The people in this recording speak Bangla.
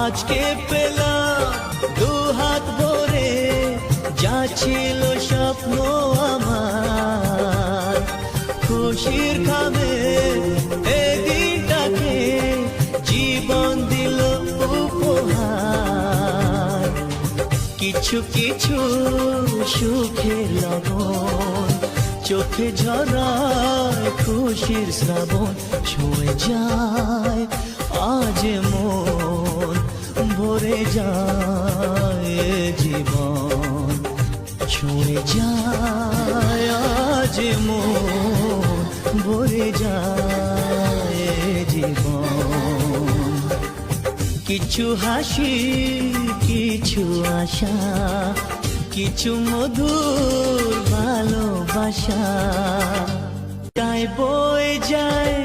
আজকে পেলাম দুহাত ভরে যা ছিল স্বপ্ন আমার, খুশির খাবে এই দিনটাকে জীবন দিল উপহার। কিছু কিছু সুখের লবণ চোখে ঝরায় খুশির শ্রাবণ, ছুঁয়ে যায় আজ মন, ভরে যায় জীবন, ছুঁয়ে যায় আজ মন, ভরে যায় জীবন। কিছু হাসি, কিছু আশা, কিছু মধুর ভালোবাসা, তাই বয়ে যায়